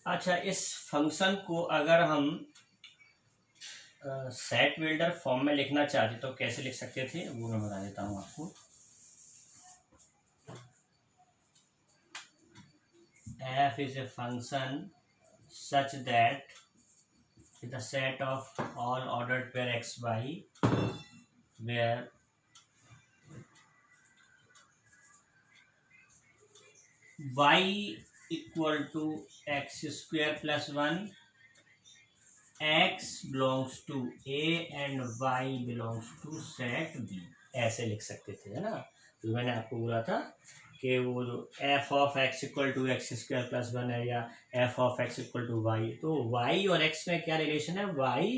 अच्छा, इस फंक्शन को अगर हम सेट बिल्डर फॉर्म में लिखना चाहते तो कैसे लिख सकते थे, वो मैं बता देता हूँ आपको। f is a function such that the set of all ordered pair x y where y equal to x square plus 1, x belongs to a and y belongs to set b, ऐसे लिख सकते थे, है ना। तो मैंने आपको बोला था कि वो जो f of x equal to x square plus 1 है या f of x equal to y, तो वाई और एक्स में क्या रिलेशन है, वाई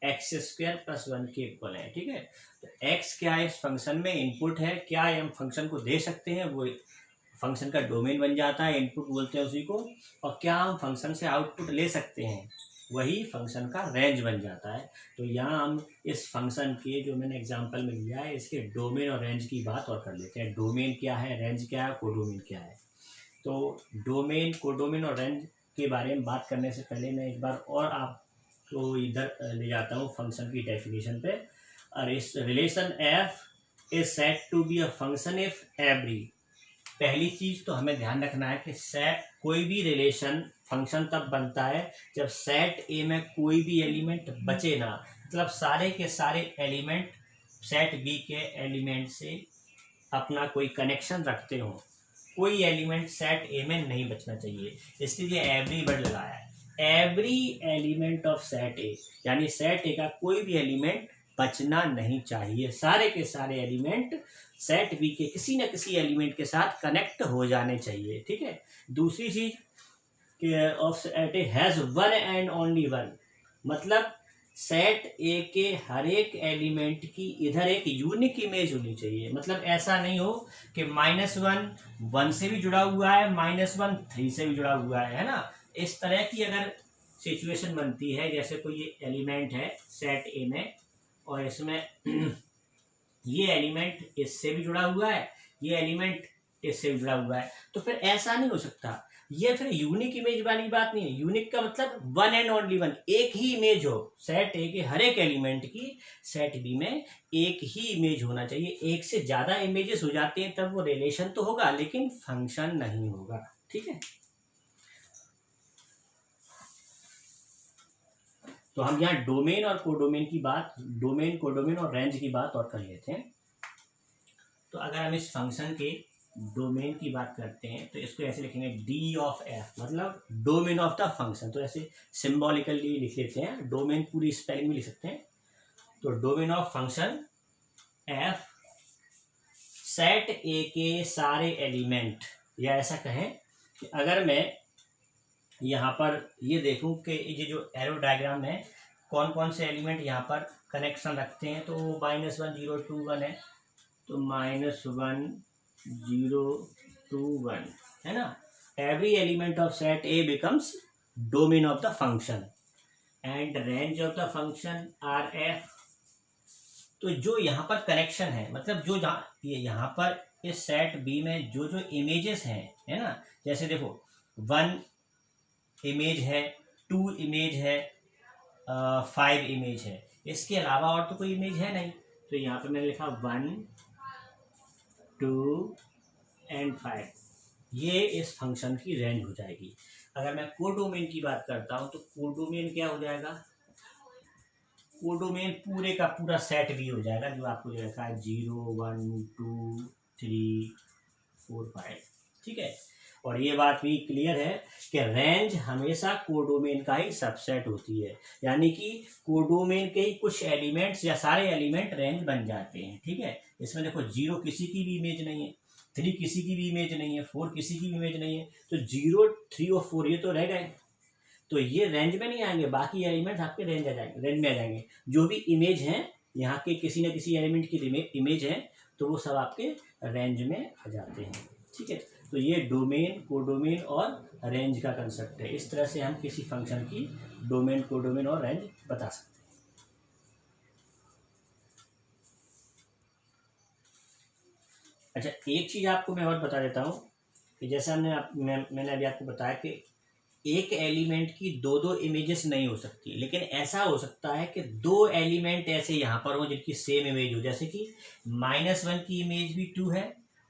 एक्स स्क्वायर प्लस 1 के इक्वल है, ठीक है। तो एक्स क्या है, इस फंक्शन में इनपुट है, क्या हम फंक्शन को दे सकते हैं, वो फंक्शन का डोमेन बन जाता है, इनपुट बोलते हैं उसी को। और क्या हम फंक्शन से आउटपुट ले सकते हैं, वही फंक्शन का रेंज बन जाता है। तो यहाँ हम इस फंक्शन के जो मैंने एग्जांपल में लिया है, इसके डोमेन और रेंज की बात और कर लेते हैं। डोमेन क्या है, रेंज क्या है, कोडोमेन क्या है। तो डोमेन, कोडोमेन और रेंज के बारे में बात करने से पहले मैं एक बार और आपको इधर ले जाता हूँ फंक्शन की डेफिनेशन पे। और इस relation f is set to be a function if every, पहली चीज तो हमें ध्यान रखना है कि सेट, कोई भी रिलेशन फंक्शन तब बनता है जब सेट ए में कोई भी एलिमेंट बचे ना, मतलब सारे के सारे एलिमेंट सेट बी के एलिमेंट से अपना कोई कनेक्शन रखते हो। कोई एलिमेंट सेट ए में नहीं बचना चाहिए, इसलिए एवरी वर्ड लगाया है। एवरी एलिमेंट ऑफ सेट ए, यानी सेट ए का कोई भी एलिमेंट बचना नहीं चाहिए, सारे के सारे एलिमेंट सेट बी के किसी न किसी एलिमेंट के साथ कनेक्ट हो जाने चाहिए, ठीक है। दूसरी चीज of set A has one and only one, मतलब सेट ए के हर एक एलिमेंट की इधर एक यूनिक इमेज होनी चाहिए। मतलब ऐसा नहीं हो कि -1 1 से भी जुड़ा हुआ है, -1 3 से भी जुड़ा हुआ है ना। इस तरह की अगर सिचुएशन बनती है, जैसे कोई एलिमेंट है सेट ए में और इसमें ये एलिमेंट इससे भी जुड़ा हुआ है, ये एलिमेंट इससे भी जुड़ा हुआ है, तो फिर ऐसा नहीं हो सकता। ये फिर यूनिक इमेज वाली बात नहीं है। यूनिक का मतलब वन एंड ओनली वन, एक ही इमेज हो सेट ए के हर एक एलिमेंट की, सेट बी में एक ही इमेज होना चाहिए। एक से ज्यादा इमेजेस हो जाते हैं तब वो रिलेशन तो होगा लेकिन फंक्शन नहीं होगा, ठीक है। तो हम यहाँ डोमेन और कोडोमेन की बात, डोमेन कोडोमेन और रेंज की बात और कर लेते हैं। तो अगर हम इस फंक्शन के डोमेन की बात करते हैं तो इसको ऐसे लिखेंगे डी ऑफ एफ, मतलब डोमेन ऑफ द फंक्शन। तो ऐसे सिंबॉलिकली लिख लेते हैं, डोमेन पूरी स्पेलिंग में लिख सकते हैं। तो domain of function F set ए के सारे एलिमेंट, या ऐसा कहें कि अगर मैं यहाँ पर ये देखूं कि ये जो एरो डायग्राम है कौन कौन से एलिमेंट यहाँ पर कनेक्शन रखते हैं, तो -1 0 2 1 है, तो -1 0 2 1 है ना। Every element of set A becomes domain of the function and range of the function R F. तो जो यहाँ पर कनेक्शन है, मतलब जो ये यहाँ पर इस सेट बी में जो जो इमेजेस हैं, है ना, जैसे देखो 1 इमेज है, 2 इमेज है, 5 इमेज है, इसके अलावा और तो कोई इमेज है नहीं। तो यहाँ पे मैंने लिखा 1 2 एंड 5, ये इस फंक्शन की रेंज हो जाएगी। अगर मैं कोडोमेन की बात करता हूँ तो कोडोमेन क्या हो जाएगा, कोडोमेन पूरे का पूरा सेट भी हो जाएगा जो आपको लिखा है 0 1 2 3 4 5, ठीक है। और ये बात भी क्लियर है कि रेंज हमेशा कोडोमेन का ही सबसेट होती है, यानी कि कोडोमेन के ही कुछ एलिमेंट्स या सारे एलिमेंट रेंज बन जाते हैं, ठीक है। इसमें देखो 0 किसी की भी इमेज नहीं है, 3 किसी की भी इमेज नहीं है, 4 किसी की भी इमेज नहीं है, तो 0 3 और 4 ये तो रह गए, तो ये रेंज में नहीं आएंगे, बाकी एलिमेंट्स आपके रेंज आ जाएंगे, रेंज में आ जाएंगे। जो भी इमेज हैं यहाँ के किसी न किसी एलिमेंट की इमेज है तो वो सब आपके रेंज में आ जाते हैं, ठीक है। तो ये डोमेन, कोडोमेन और रेंज का कंसेप्ट है। इस तरह से हम किसी फंक्शन की डोमेन, कोडोमेन और रेंज बता सकते हैं। अच्छा, एक चीज आपको मैं और बता देता हूँ कि जैसे मैंने अभी आपको बताया कि एक एलिमेंट की दो दो इमेजेस नहीं हो सकती, लेकिन ऐसा हो सकता है कि दो एलिमेंट ऐसे यहाँ पर हो जिनकी सेम इमेज हो, जैसे कि -1 की इमेज भी 2 है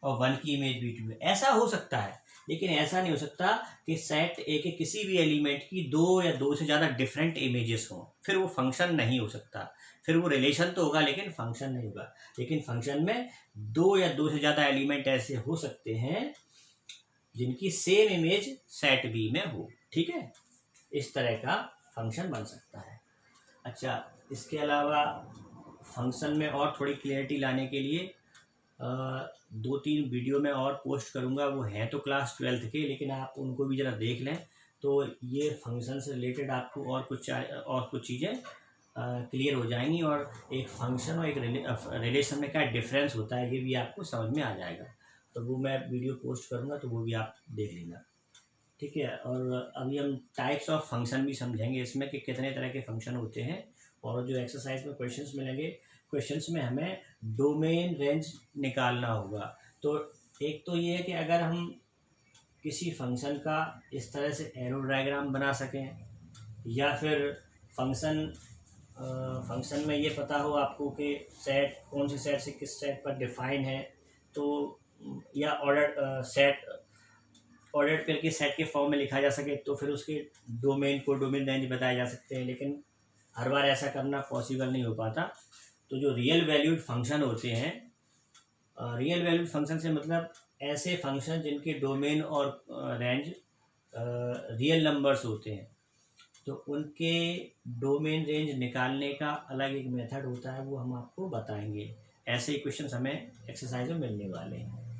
और 1 की इमेज भी 2 है, ऐसा हो सकता है। लेकिन ऐसा नहीं हो सकता कि सेट ए के किसी भी एलिमेंट की दो या दो से ज़्यादा डिफरेंट इमेजेस हों, फिर वो फंक्शन नहीं हो सकता। फिर वो रिलेशन तो होगा लेकिन फंक्शन नहीं होगा। लेकिन फंक्शन में दो या दो से ज़्यादा एलिमेंट ऐसे हो सकते हैं जिनकी सेम इमेज सेट बी में हो। ठीक है, इस तरह का फंक्शन बन सकता है। अच्छा, इसके अलावा फंक्शन में और थोड़ी क्लियरिटी लाने के लिए 2-3 वीडियो में और पोस्ट करूँगा। वो हैं तो क्लास 12th के, लेकिन आप उनको भी ज़रा देख लें तो ये फंक्शन से रिलेटेड आपको और कुछ चीज़ें क्लियर हो जाएंगी, और एक फंक्शन और एक रिलेशन में क्या डिफरेंस होता है ये भी आपको समझ में आ जाएगा। तो वो मैं वीडियो पोस्ट करूँगा, तो वो भी आप देख लेना। ठीक है, और अभी हम टाइप्स ऑफ फंक्शन भी समझेंगे इसमें कि कितने तरह के फंक्शन होते हैं, और जो एक्सरसाइज में क्वेश्चंस मिलेंगे, क्वेश्चंस में हमें डोमेन रेंज निकालना होगा। तो एक तो ये है कि अगर हम किसी फंक्शन का इस तरह से एरो डायग्राम बना सकें, या फिर फंक्शन में ये पता हो आपको कि सेट कौन से सेट से किस सेट पर डिफाइन है, तो या ऑर्डर करके सेट के फॉर्म में लिखा जा सके, तो फिर उसके डोमेन रेंज बताए जा सकते हैं। लेकिन हर बार ऐसा करना पॉसिबल नहीं हो पाता। तो जो रियल वैल्यूड फंक्शन होते हैं, रियल वैल्यूड फंक्शन से मतलब ऐसे फंक्शन जिनके डोमेन और रेंज रियल नंबर्स होते हैं, तो उनके डोमेन रेंज निकालने का अलग एक मेथड होता है, वो हम आपको बताएंगे। ऐसे ही क्वेश्चन हमें एक्सरसाइज में मिलने वाले हैं।